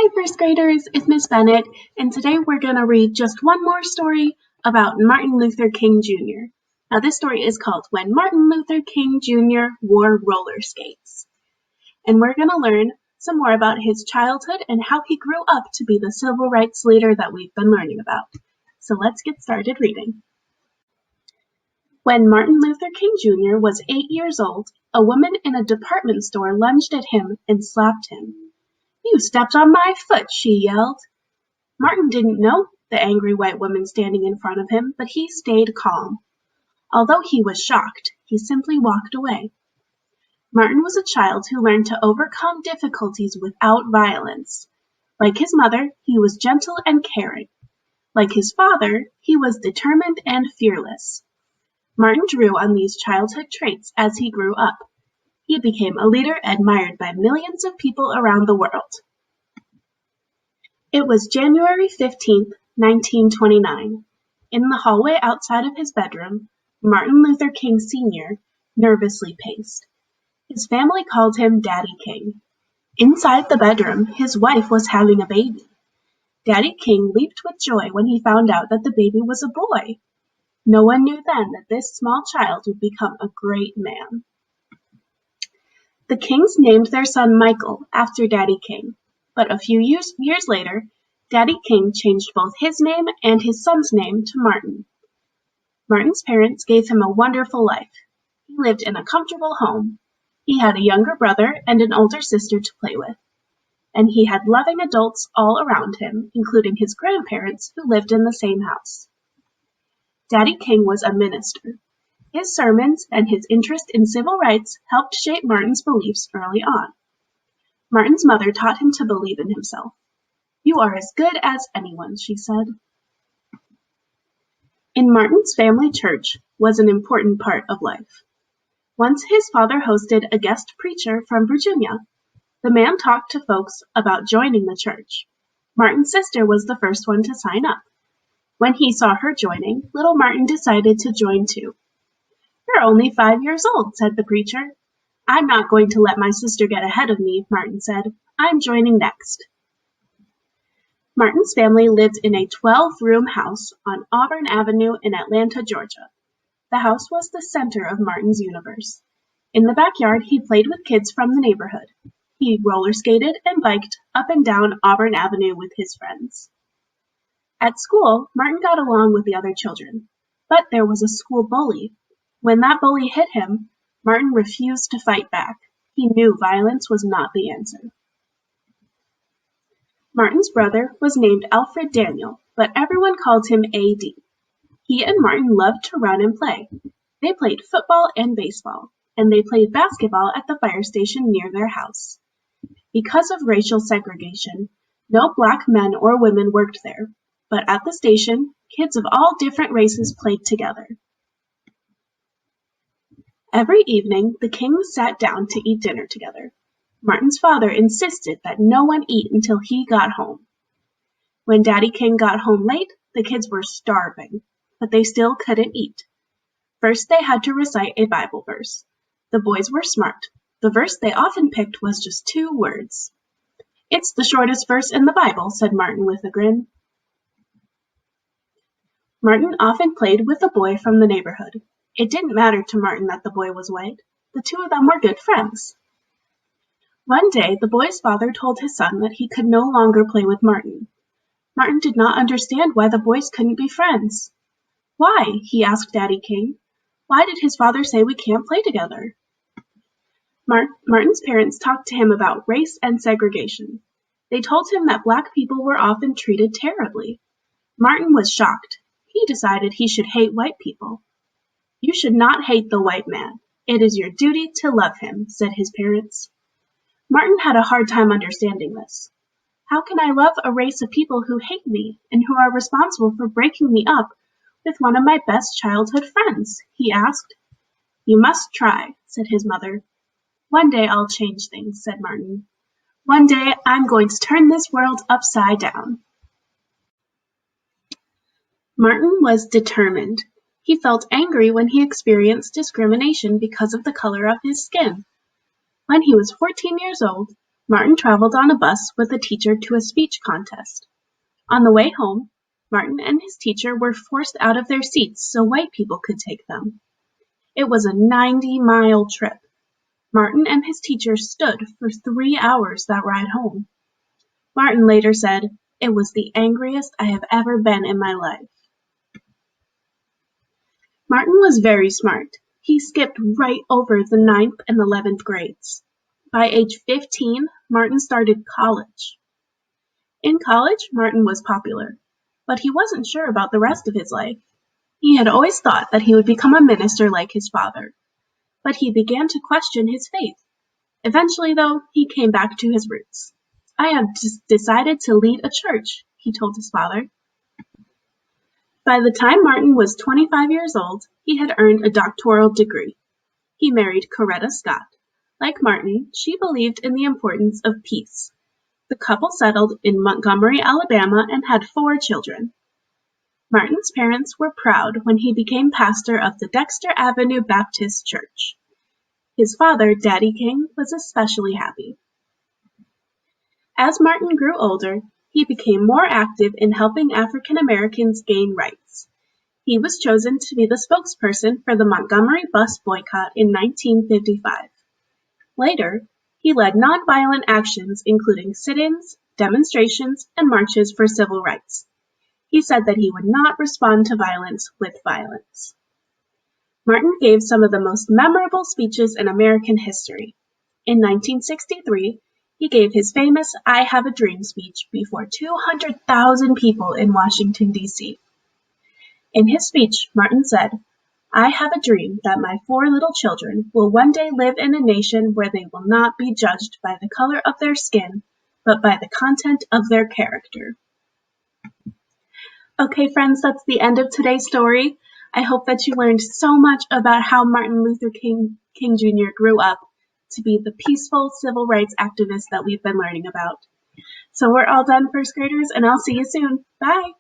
Hi, first graders, it's Miss Bennett, and today we're going to read just one more story about Martin Luther King Jr. Now, this story is called When Martin Luther King Jr. Wore Roller Skates. And we're going to learn some more about his childhood and how he grew up to be the civil rights leader that we've been learning about. So let's get started reading. When Martin Luther King Jr. was 8 years old, a woman in a department store lunged at him and slapped him. "You stepped on my foot," she yelled. Martin didn't know the angry white woman standing in front of him, but he stayed calm. Although he was shocked, he simply walked away. Martin was a child who learned to overcome difficulties without violence. Like his mother, he was gentle and caring. Like his father, he was determined and fearless. Martin drew on these childhood traits as he grew up. He became a leader admired by millions of people around the world. It was January 15th, 1929. In the hallway outside of his bedroom, Martin Luther King Sr. nervously paced. His family called him Daddy King. Inside the bedroom, his wife was having a baby. Daddy King leaped with joy when he found out that the baby was a boy. No one knew then that this small child would become a great man. The Kings named their son Michael after Daddy King, but a few years later, Daddy King changed both his name and his son's name to Martin. Martin's parents gave him a wonderful life. He lived in a comfortable home. He had a younger brother and an older sister to play with, and he had loving adults all around him, including his grandparents who lived in the same house. Daddy King was a minister. His sermons and his interest in civil rights helped shape Martin's beliefs early on. Martin's mother taught him to believe in himself. "You are as good as anyone," she said. In Martin's family church was an important part of life. Once his father hosted a guest preacher from Virginia. The man talked to folks about joining the church. Martin's sister was the first one to sign up. When he saw her joining, little Martin decided to join too. "You're only 5 years old," said the preacher. "I'm not going to let my sister get ahead of me," Martin said. "I'm joining next." Martin's family lived in a 12-room house on Auburn Avenue in Atlanta, Georgia. The house was the center of Martin's universe. In the backyard, he played with kids from the neighborhood. He roller skated and biked up and down Auburn Avenue with his friends. At school, Martin got along with the other children, but there was a school bully. When that bully hit him, Martin refused to fight back. He knew violence was not the answer. Martin's brother was named Alfred Daniel, but everyone called him A.D. He and Martin loved to run and play. They played football and baseball, and they played basketball at the fire station near their house. Because of racial segregation, no black men or women worked there, but at the station, kids of all different races played together. Every evening, the Kings sat down to eat dinner together. Martin's father insisted that no one eat until he got home. When Daddy King got home late, the kids were starving, but they still couldn't eat. First, they had to recite a Bible verse. The boys were smart. The verse they often picked was just 2 words. "It's the shortest verse in the Bible," said Martin with a grin. Martin often played with a boy from the neighborhood. It didn't matter to Martin that the boy was white. The two of them were good friends. One day, the boy's father told his son that he could no longer play with Martin. Martin did not understand why the boys couldn't be friends. "Why?" he asked Daddy King. "Why did his father say we can't play together?" Martin's parents talked to him about race and segregation. They told him that black people were often treated terribly. Martin was shocked. He decided he should hate white people. "You should not hate the white man. It is your duty to love him," said his parents. Martin had a hard time understanding this. "How can I love a race of people who hate me and who are responsible for breaking me up with one of my best childhood friends?" he asked. "You must try," said his mother. "One day I'll change things," said Martin. "One day I'm going to turn this world upside down." Martin was determined. He felt angry when he experienced discrimination because of the color of his skin. When he was 14 years old, Martin traveled on a bus with a teacher to a speech contest. On the way home, Martin and his teacher were forced out of their seats so white people could take them. It was a 90-mile trip. Martin and his teacher stood for 3 hours that ride home. Martin later said, "It was the angriest I have ever been in my life." Martin was very smart. He skipped right over the 9th and 11th grades. By age 15, Martin started college. In college, Martin was popular, but he wasn't sure about the rest of his life. He had always thought that he would become a minister like his father, but he began to question his faith. Eventually, though, he came back to his roots. "I have decided to lead a church," he told his father. By the time Martin was 25 years old, he had earned a doctoral degree. He married Coretta Scott. Like Martin, she believed in the importance of peace. The couple settled in Montgomery, Alabama, and had 4 children. Martin's parents were proud when he became pastor of the Dexter Avenue Baptist Church. His father, Daddy King, was especially happy. As Martin grew older, he became more active in helping African Americans gain rights. He was chosen to be the spokesperson for the Montgomery bus boycott in 1955. Later, he led nonviolent actions including sit-ins, demonstrations, and marches for civil rights. He said that he would not respond to violence with violence. Martin gave some of the most memorable speeches in American history. In 1963, he gave his famous "I Have a Dream" speech before 200,000 people in Washington, D.C. In his speech, Martin said, "I have a dream that my 4 little children will one day live in a nation where they will not be judged by the color of their skin, but by the content of their character." Okay, friends, that's the end of today's story. I hope that you learned so much about how Martin Luther King Jr. grew up to be the peaceful civil rights activist that we've been learning about. So we're all done, first graders, and I'll see you soon. Bye!